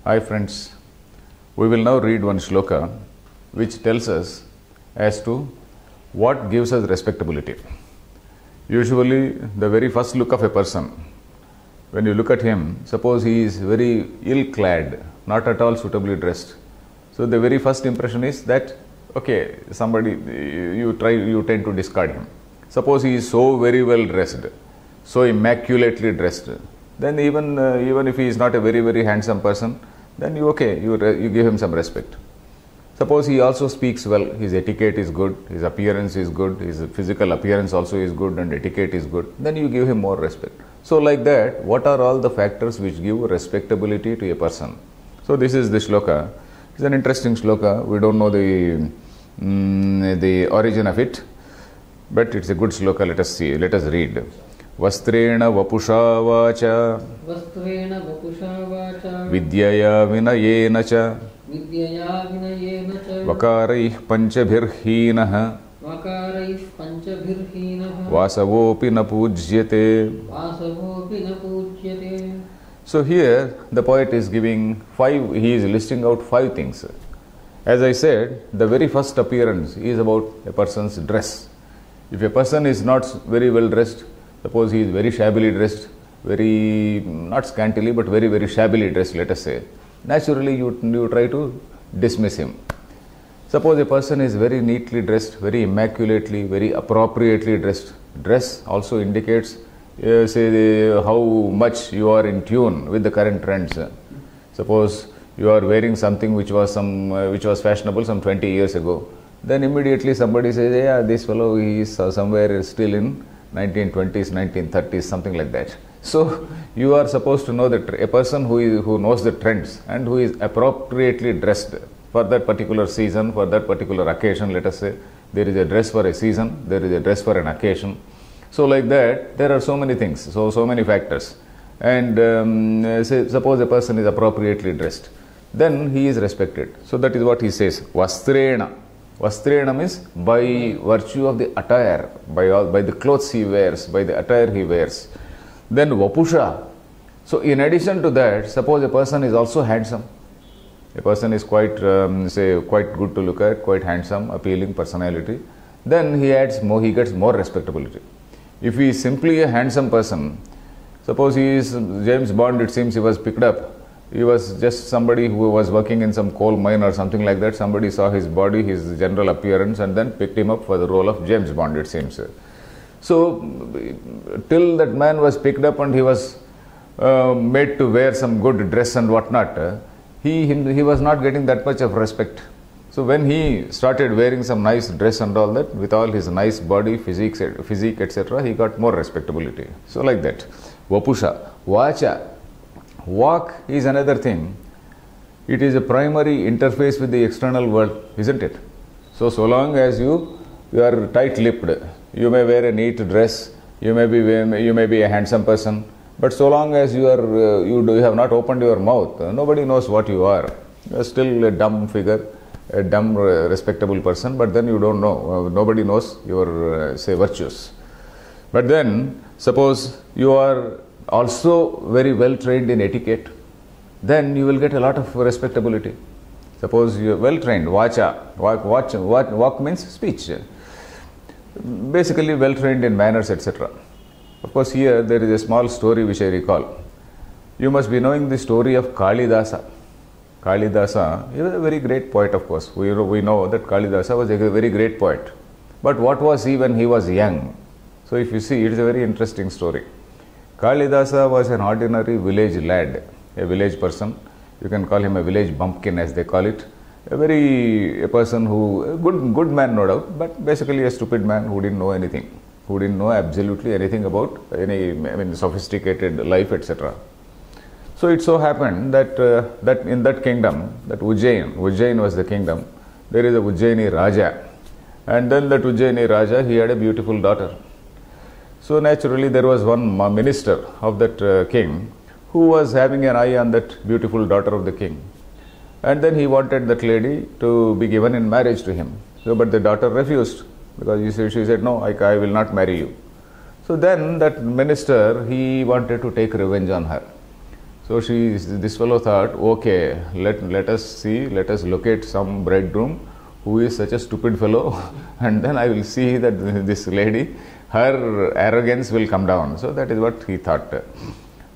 Hi friends, we will now read one shloka which tells us as to what gives us respectability. Usually the very first look of a person, when you look at him, suppose he is very ill-clad, not at all suitably dressed. So the very first impression is that, okay, somebody, you tend to discard him. Suppose he is so very well dressed, so immaculately dressed, then even if he is not a very, very handsome person, then you give him some respect. Suppose he also speaks well, his etiquette is good, his appearance is good, his physical appearance also is good and etiquette is good, then you give him more respect. So like that, what are all the factors which give respectability to a person? So this is the shloka. It's an interesting shloka. We don't know the origin of it, but it's a good shloka. Let us see. Let us read. Vastrena vapusha vacha vidyaya vinayena cha vakaraih panchabhirhinah vasavopi na pujyate. So here the poet is giving he is listing out 5 things. As I said, the very first appearance is about a person's dress. If a person is not very well dressed, suppose he is very shabbily dressed, very, not scantily, but very, very shabbily dressed, let us say, naturally you try to dismiss him. Suppose a person is very neatly dressed, very immaculately, very appropriately dressed. Dress also indicates how much you are in tune with the current trends. Suppose you are wearing something which was fashionable some 20 years ago, then immediately somebody says, yeah, this fellow he is somewhere still in 1920s, 1930s, something like that. So you are supposed to know that a person who knows the trends and who is appropriately dressed for that particular season, for that particular occasion, let us say, there is a dress for a season, there is a dress for an occasion. So like that, there are so many things, so many factors. And suppose a person is appropriately dressed, then he is respected. So that is what he says, Vastrena. Vastrena means by virtue of the attire, by the clothes he wears, by the attire he wears. Then Vapusha. So in addition to that, suppose a person is also handsome. A person is quite good to look at, quite handsome, appealing personality. Then he gets more respectability. If he is simply a handsome person, suppose he is James Bond, it seems he was picked up. He was just somebody who was working in some coal mine or something like that. Somebody saw his body, his general appearance, and then picked him up for the role of James Bond, it seems. So, till that man was picked up and he was made to wear some good dress and whatnot, he was not getting that much of respect. So when he started wearing some nice dress and all that, with all his nice body, physique, etc., he got more respectability. So like that. Vapusha. Vacha. Walk is another thing. It is a primary interface with the external world, isn't it? So long as you are tight-lipped, you may wear a neat dress, you may be a handsome person, but so long as you have not opened your mouth, nobody knows what you are. You are still a dumb figure, a dumb, respectable person, but then you don't know. Nobody knows your, virtues. But then, suppose you are also very well trained in etiquette, then you will get a lot of respectability. Suppose you are well trained, vacha, walk means speech. Basically well trained in manners, etc. Of course, here there is a small story which I recall. You must be knowing the story of Kalidasa. Kalidasa is a very great poet, of course. We know that Kalidasa was a very great poet. But what was he when he was young? So if you see, it is a very interesting story. Kalidasa was an ordinary village lad, a village person. You can call him a village bumpkin, as they call it. A person a good man, no doubt, but basically a stupid man who didn't know anything, who didn't know absolutely anything about sophisticated life, etc. So it so happened that in that kingdom, that Ujjain was the kingdom, there is a Ujjaini Raja. And then that Ujjaini Raja, he had a beautiful daughter. So naturally there was one minister of that king who was having an eye on that beautiful daughter of the king. And then he wanted that lady to be given in marriage to him. So, but the daughter refused, because she said, no, I will not marry you. So then that minister, he wanted to take revenge on her. So this fellow thought, okay, let us see, let us locate some bridegroom who is such a stupid fellow, and then I will see that this lady, her arrogance will come down. So that is what he thought.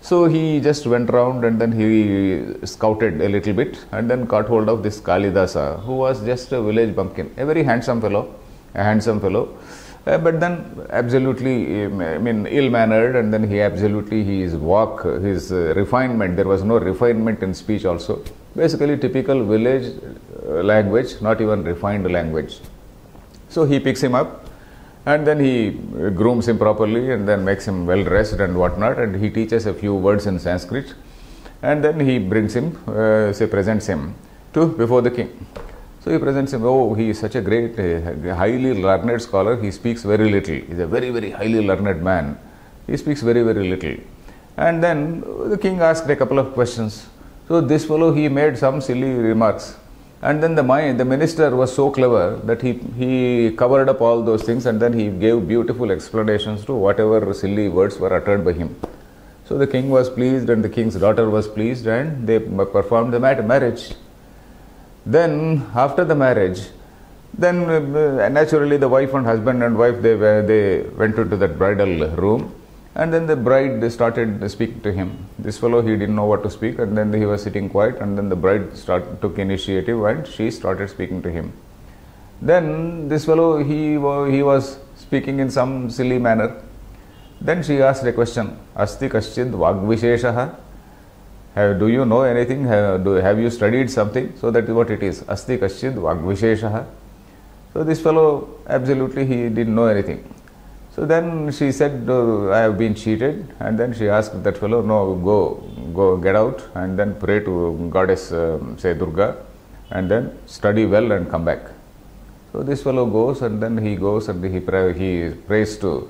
So he just went around and then he scouted a little bit and then caught hold of this Kalidasa, who was just a village bumpkin, a very handsome fellow, but then absolutely, ill-mannered, and then his walk, his refinement, there was no refinement in speech also. Basically typical village language, not even refined language. So he picks him up and then he grooms him properly and then makes him well dressed and whatnot, and he teaches a few words in Sanskrit, and then he brings him, presents him before the king. So he presents him, oh, he is such a great, highly learned scholar, he speaks very little, he is a very, very highly learned man, he speaks very, very little. And then the king asked a couple of questions. So this fellow, he made some silly remarks, and then the minister was so clever that he covered up all those things, and then he gave beautiful explanations to whatever silly words were uttered by him. So the king was pleased and the king's daughter was pleased, and they performed the marriage. Then after the marriage, then naturally the wife and husband and wife, they went into that bridal room, and then the bride started speaking to him. This fellow, he didn't know what to speak, and then he was sitting quiet, and then the bride took initiative and she started speaking to him. Then this fellow, he was speaking in some silly manner. Then she asked a question, Asti kaschid vagvisheshaha? Do you know anything? Have you studied something? So that is what it is. Asti kaschid vagvisheshaha. So this fellow, absolutely, he didn't know anything. So then she said, I have been cheated. And then she asked that fellow, no, go, get out and then pray to goddess, say Durga, and then study well and come back. So this fellow goes, and then he goes and he prays to,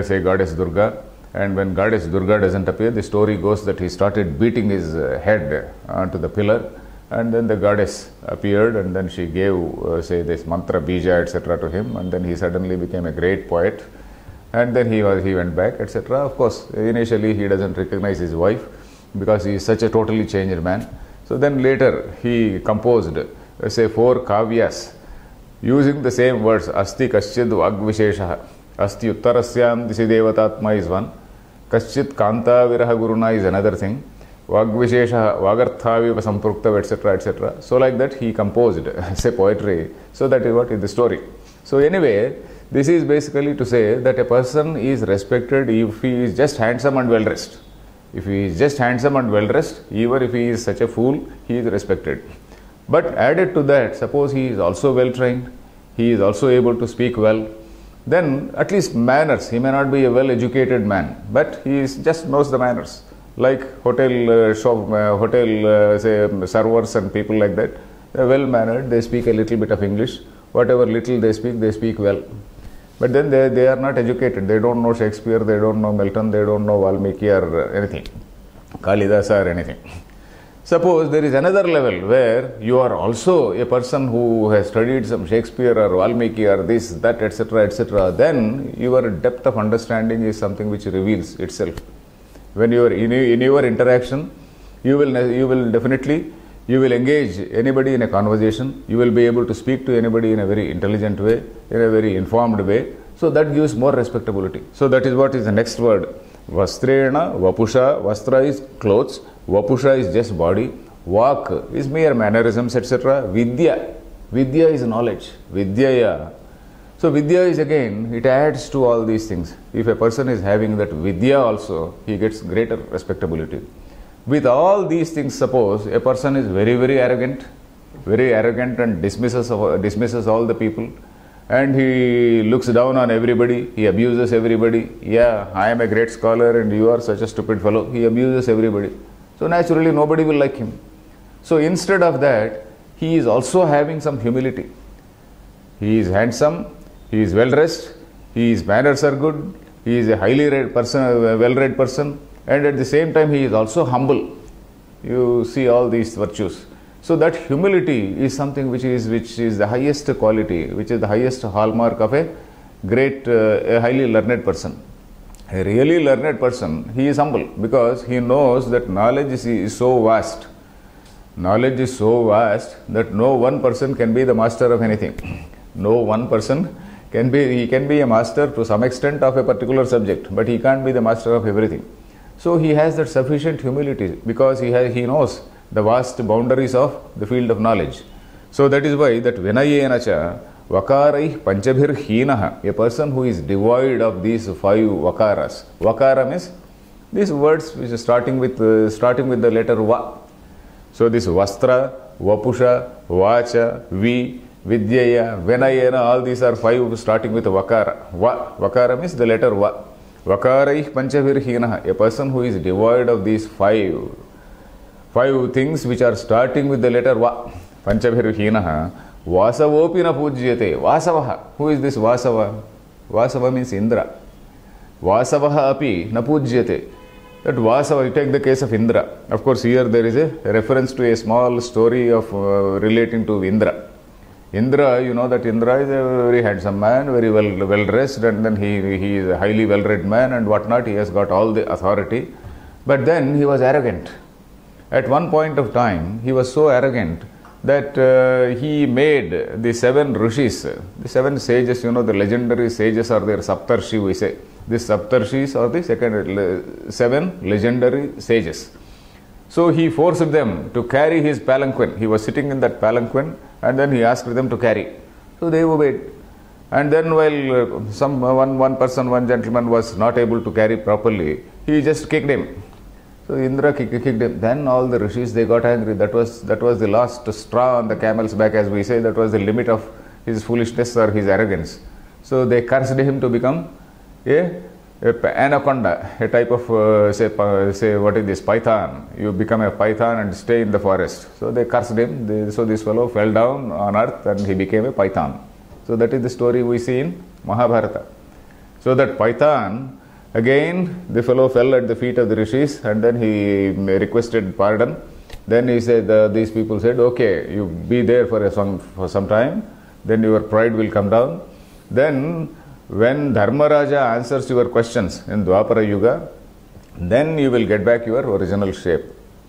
say, goddess Durga. And when goddess Durga doesn't appear, the story goes that he started beating his head onto the pillar, and then the goddess appeared, and then she gave, say, this mantra, bija, etc. to him, and then he suddenly became a great poet, and then he went back, etc. Of course, initially he doesn't recognize his wife because he is such a totally changed man. So then later he composed, say, 4 kavyas using the same words. Asti kaschid vagvisheshaha. Asti uttarasyam disi devatatma is one. Kaschit kanta viraha guruna is another thing. Vagvishesha, vagarthaviva sampruktav, etc., etc. So like that he composed, say, poetry. So that is what is the story. So anyway, this is basically to say that a person is respected if he is just handsome and well dressed. If he is just handsome and well dressed, even if he is such a fool, he is respected. But added to that, suppose he is also well trained, he is also able to speak well, then at least manners, he may not be a well educated man, but he just knows the manners. Like hotel say servers and people like that, they are well mannered, they speak a little bit of English, whatever little they speak well. But then they are not educated, they don't know Shakespeare, they don't know Milton, they don't know Valmiki or anything, Kalidasa or anything. Suppose there is another level where you are also a person who has studied some Shakespeare or Valmiki or this, that, etc., etc., then your depth of understanding is something which reveals itself. When you are in your interaction, you will definitely, you will engage anybody in a conversation, you will be able to speak to anybody in a very intelligent way, in a very informed way, so that gives more respectability. So that is what is the next word. Vastrena, vapusha, vastra is clothes, vapusha is just body, vak is mere mannerisms, etc. Vidya is knowledge, vidyaya. So vidya is again, it adds to all these things. If a person is having that vidya also, he gets greater respectability. With all these things, suppose a person is very, very arrogant and dismisses all the people, and he looks down on everybody, he abuses everybody. Yeah, I am a great scholar and you are such a stupid fellow. He abuses everybody. So naturally nobody will like him. So instead of that, he is also having some humility. He is handsome, he is well dressed, his manners are good, he is a highly read person, a well read person, and at the same time he is also humble. You see all these virtues. So that humility is something which is the highest quality, which is the highest hallmark of a great, a highly learned person. A really learned person, he is humble because he knows that knowledge is so vast. Knowledge is so vast that no one person can be the master of anything. No one person can be, he can be a master to some extent of a particular subject, but he can't be the master of everything. So he has that sufficient humility because he knows the vast boundaries of the field of knowledge. So that is why that Vinayena cha Vakarai Panchabhir Hinaha, a person who is devoid of these 5 Vakaras. Vakara means these words which are starting with the letter Va. So this Vastra, Vapusha, Vacha, Vi, Vidyaya, Vinayena, all these are 5 starting with Vakara. Va. Vakara means the letter Va. Vakarai Panchabhir Hinaha, a person who is devoid of these 5 things which are starting with the letter Va. Panchabhir Hinaha. Vasavopi na pujyate. Vasavaha. Who is this Vasava? Vasava means Indra. Vasavaha api na pujyate. That Vasava, you take the case of Indra. Of course, here there is a reference to a small story of relating to Indra. Indra, you know that Indra is a very handsome man, very well dressed, and then he is a highly well read man and whatnot. He has got all the authority. But then he was arrogant. At one point of time, he was so arrogant that he made the 7 rishis, the 7 sages, you know, the legendary sages are there, Saptarshi we say. These Saptarshis are the 7 legendary sages. So he forced them to carry his palanquin. He was sitting in that palanquin and then he asked them to carry. So they obeyed. And then while one gentleman was not able to carry properly, he just kicked him. So Indra kicked him. Then all the rishis, they got angry. That was the last straw on the camel's back, as we say. That was the limit of his foolishness or his arrogance. So they cursed him to become a anaconda, a type of say what is this, python. You become a python and stay in the forest. So they cursed him. So this fellow fell down on earth and he became a python. So that is the story we see in Mahabharata. So that python, again, the fellow fell at the feet of the rishis and then he requested pardon. Then he said, these people said, okay, you be there for some time, then your pride will come down. Then when Dharmaraja answers your questions in Dwapara Yuga, then you will get back your original shape.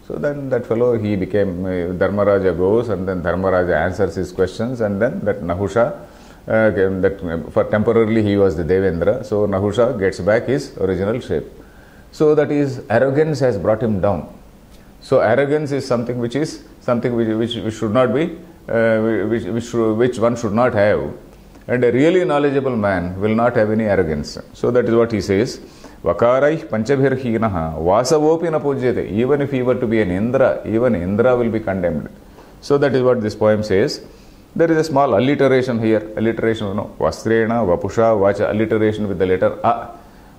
So then that fellow, he became, Dharmaraja goes and then Dharmaraja answers his questions and then that Nahusha, that for temporarily he was the Devendra, so Nahusha gets back his original shape. So that is, arrogance has brought him down. So arrogance is something which should not be, which one should not have. And a really knowledgeable man will not have any arrogance. So that is what he says. Vakarai panchabhir hinaha vasavopi na pujyate. Even if he were to be an Indra, even Indra will be condemned. So that is what this poem says. There is a small alliteration here. Alliteration, you know, Vastrena, Vapusha, Vacha, alliteration with the letter A.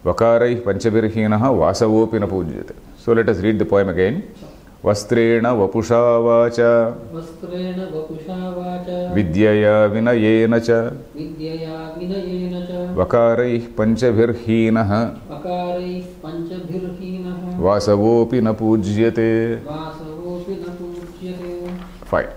Vakarai panchabhir hinaha vasavopi na pujyate. So let us read the poem again. Vastrena Vapusha Vacha Vidyaya Vinayena cha Vakarai panchabhir hinaha Vasavopi na pujyate. Fine.